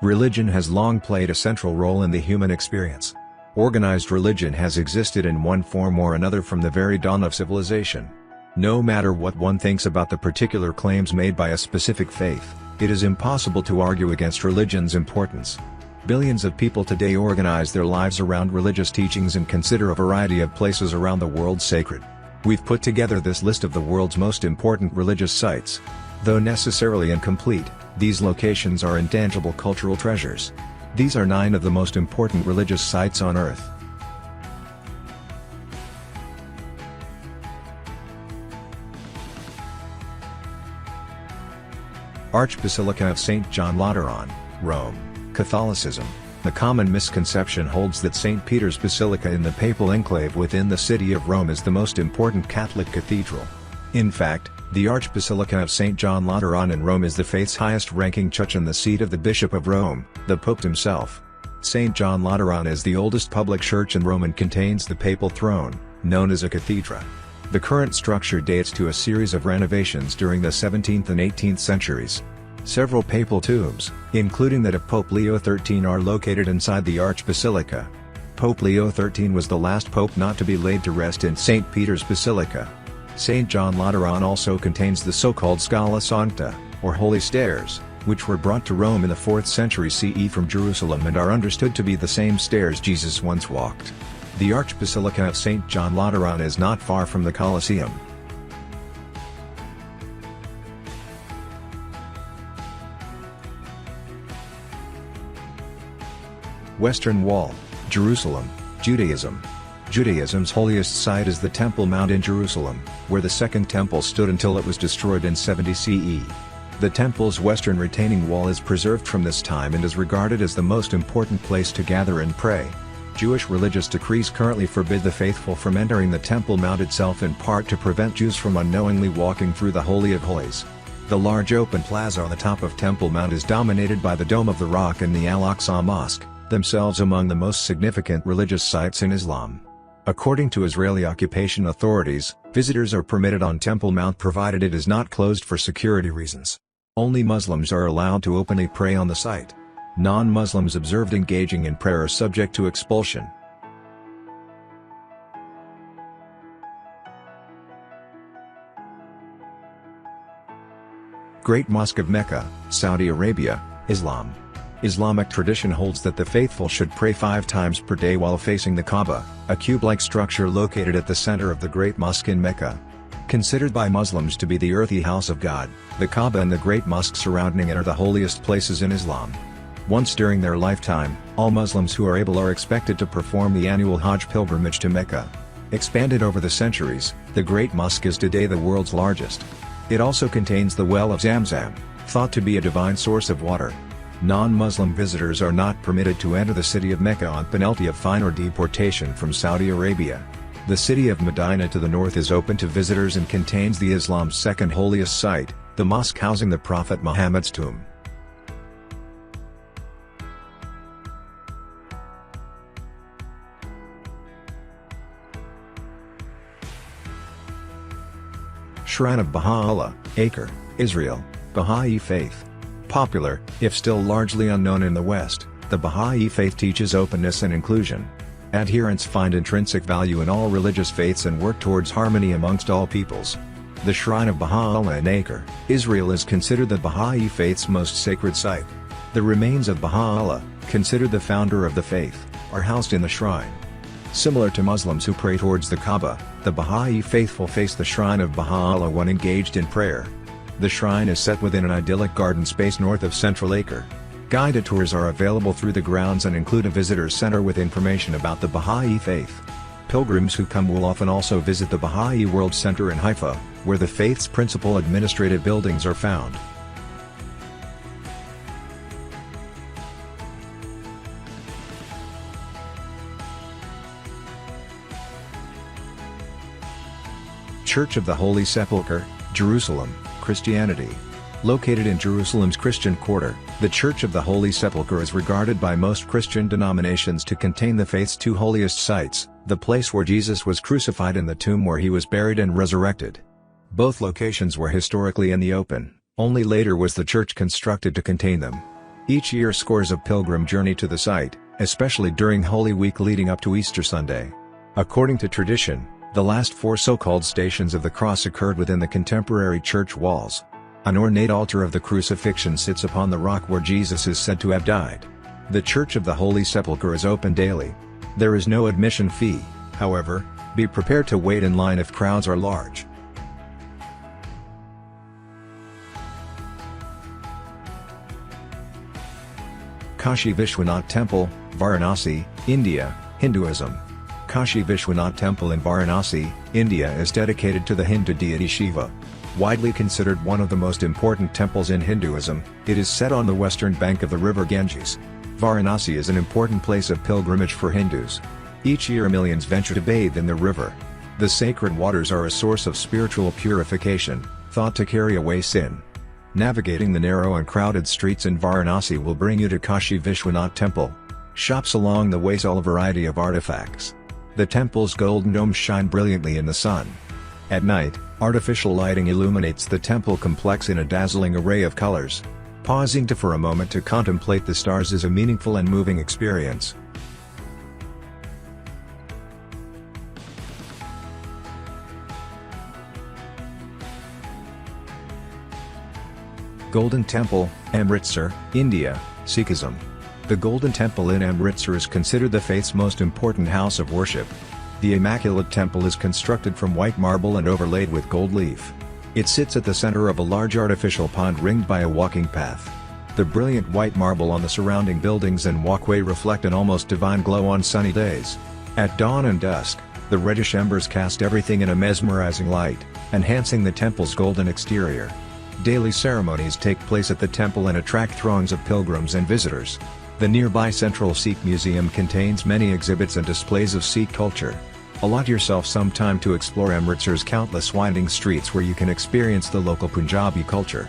Religion has long played a central role in the human experience. Organized religion has existed in one form or another from the very dawn of civilization. No matter what one thinks about the particular claims made by a specific faith, it is impossible to argue against religion's importance. Billions of people today organize their lives around religious teachings and consider a variety of places around the world sacred. We've put together this list of the world's most important religious sites. Though necessarily incomplete, these locations are intangible cultural treasures. These are 9 of the most important religious sites on Earth. Archbasilica of St. John Lateran, Rome, Catholicism. The common misconception holds that St. Peter's Basilica in the Papal Enclave within the city of Rome is the most important Catholic cathedral. In fact, the Archbasilica of St. John Lateran in Rome is the faith's highest-ranking church and the seat of the Bishop of Rome, the Pope himself. St. John Lateran is the oldest public church in Rome and contains the papal throne, known as a cathedra. The current structure dates to a series of renovations during the 17th and 18th centuries. Several papal tombs, including that of Pope Leo XIII, are located inside the Archbasilica. Pope Leo XIII was the last pope not to be laid to rest in St. Peter's Basilica. St. John Lateran also contains the so-called Scala Sancta, or Holy Stairs, which were brought to Rome in the 4th century CE from Jerusalem and are understood to be the same stairs Jesus once walked. The Archbasilica of St. John Lateran is not far from the Colosseum. Western Wall, Jerusalem, Judaism. Judaism's holiest site is the Temple Mount in Jerusalem, where the Second Temple stood until it was destroyed in 70 CE. The temple's western retaining wall is preserved from this time and is regarded as the most important place to gather and pray. Jewish religious decrees currently forbid the faithful from entering the Temple Mount itself, in part to prevent Jews from unknowingly walking through the Holy of Holies. The large open plaza on the top of Temple Mount is dominated by the Dome of the Rock and the Al-Aqsa Mosque, themselves among the most significant religious sites in Islam. According to Israeli occupation authorities, visitors are permitted on Temple Mount provided it is not closed for security reasons. Only Muslims are allowed to openly pray on the site. Non-Muslims observed engaging in prayer are subject to expulsion. Great Mosque of Mecca, Saudi Arabia, Islam. Islamic tradition holds that the faithful should pray 5 times per day while facing the Kaaba, a cube-like structure located at the center of the Great Mosque in Mecca. Considered by Muslims to be the earthly house of God, the Kaaba and the Great Mosque surrounding it are the holiest places in Islam. Once during their lifetime, all Muslims who are able are expected to perform the annual Hajj pilgrimage to Mecca. Expanded over the centuries, the Great Mosque is today the world's largest. It also contains the well of Zamzam, thought to be a divine source of water. Non-Muslim visitors are not permitted to enter the city of Mecca on penalty of fine or deportation from Saudi Arabia. The city of Medina to the north is open to visitors and contains the Islam's second holiest site, the mosque housing the Prophet Muhammad's tomb. Shrine of Baha'u'llah, Acre, Israel, Baha'i Faith. Popular, if still largely unknown in the West, the Baha'i Faith teaches openness and inclusion. Adherents find intrinsic value in all religious faiths and work towards harmony amongst all peoples. The Shrine of Baha'u'llah in Acre, Israel is considered the Baha'i Faith's most sacred site. The remains of Baha'u'llah, considered the founder of the faith, are housed in the shrine. Similar to Muslims who pray towards the Kaaba, the Baha'i faithful face the Shrine of Baha'u'llah when engaged in prayer. The shrine is set within an idyllic garden space north of Central Acre. Guided tours are available through the grounds and include a visitor center with information about the Baha'i faith. Pilgrims who come will often also visit the Baha'i World Center in Haifa, where the faith's principal administrative buildings are found. Church of the Holy Sepulchre, Jerusalem, Christianity. Located in Jerusalem's Christian Quarter, the Church of the Holy Sepulchre is regarded by most Christian denominations to contain the faith's 2 holiest sites, the place where Jesus was crucified and the tomb where he was buried and resurrected. Both locations were historically in the open, only later was the church constructed to contain them. Each year scores of pilgrim journey to the site, especially during Holy Week leading up to Easter Sunday. According to tradition, the last 4 so-called Stations of the Cross occurred within the contemporary church walls. An ornate altar of the crucifixion sits upon the rock where Jesus is said to have died. The Church of the Holy Sepulchre is open daily. There is no admission fee, however, be prepared to wait in line if crowds are large. Kashi Vishwanath Temple, Varanasi, India, Hinduism. Kashi Vishwanath Temple in Varanasi, India is dedicated to the Hindu deity Shiva. Widely considered one of the most important temples in Hinduism, it is set on the western bank of the river Ganges. Varanasi is an important place of pilgrimage for Hindus. Each year millions venture to bathe in the river. The sacred waters are a source of spiritual purification, thought to carry away sin. Navigating the narrow and crowded streets in Varanasi will bring you to Kashi Vishwanath Temple. Shops along the way sell a variety of artifacts. The temple's golden domes shine brilliantly in the sun. At night, artificial lighting illuminates the temple complex in a dazzling array of colors. Pausing for a moment to contemplate the stars is a meaningful and moving experience. Golden Temple, Amritsar, India, Sikhism. The Golden Temple in Amritsar is considered the faith's most important house of worship. The Immaculate Temple is constructed from white marble and overlaid with gold leaf. It sits at the center of a large artificial pond ringed by a walking path. The brilliant white marble on the surrounding buildings and walkway reflect an almost divine glow on sunny days. At dawn and dusk, the reddish embers cast everything in a mesmerizing light, enhancing the temple's golden exterior. Daily ceremonies take place at the temple and attract throngs of pilgrims and visitors. The nearby Central Sikh Museum contains many exhibits and displays of Sikh culture. Allot yourself some time to explore Amritsar's countless winding streets where you can experience the local Punjabi culture.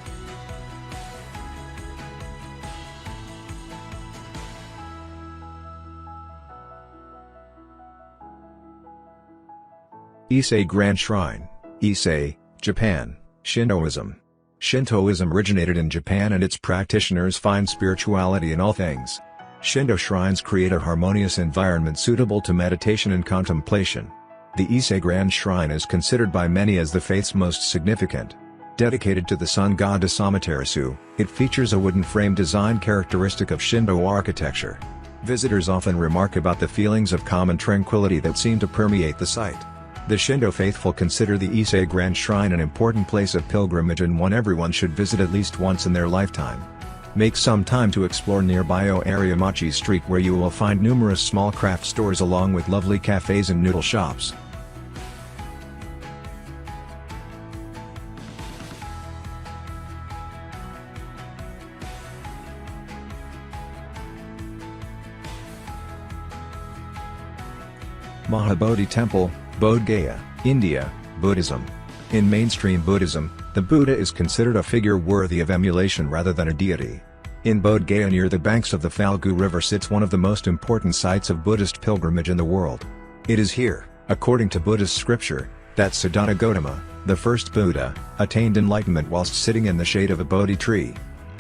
Ise Grand Shrine, Ise, Japan, Shintoism. Shintoism originated in Japan and its practitioners find spirituality in all things. Shinto shrines create a harmonious environment suitable to meditation and contemplation. The Ise Grand Shrine is considered by many as the faith's most significant. Dedicated to the sun goddess Amaterasu, it features a wooden frame design characteristic of Shinto architecture. Visitors often remark about the feelings of calm and tranquility that seem to permeate the site. The Shinto faithful consider the Ise Grand Shrine an important place of pilgrimage and one everyone should visit at least once in their lifetime. Make some time to explore nearby Ariamachi Street where you will find numerous small craft stores along with lovely cafes and noodle shops. Mahabodhi Temple, Bodh Gaya, India, Buddhism. In mainstream Buddhism, the Buddha is considered a figure worthy of emulation rather than a deity. In Bodh Gaya near the banks of the Phalgu River sits one of the most important sites of Buddhist pilgrimage in the world. It is here, according to Buddhist scripture, that Siddhartha Gautama, the first Buddha, attained enlightenment whilst sitting in the shade of a Bodhi tree.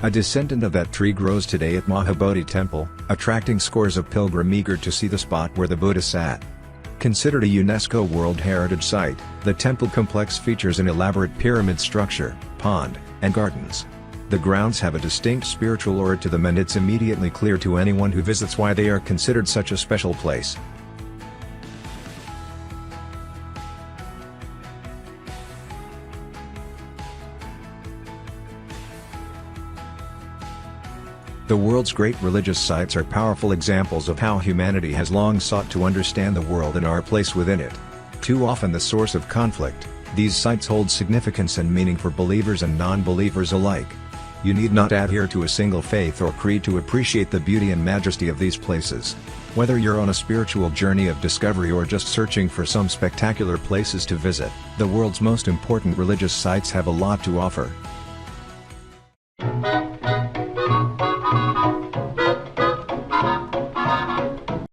A descendant of that tree grows today at Mahabodhi Temple, attracting scores of pilgrims eager to see the spot where the Buddha sat. Considered a UNESCO World Heritage Site, the temple complex features an elaborate pyramid structure, pond, and gardens. The grounds have a distinct spiritual aura to them and it's immediately clear to anyone who visits why they are considered such a special place. The world's great religious sites are powerful examples of how humanity has long sought to understand the world and our place within it. Too often the source of conflict, these sites hold significance and meaning for believers and non-believers alike. You need not adhere to a single faith or creed to appreciate the beauty and majesty of these places. Whether you're on a spiritual journey of discovery or just searching for some spectacular places to visit, the world's most important religious sites have a lot to offer.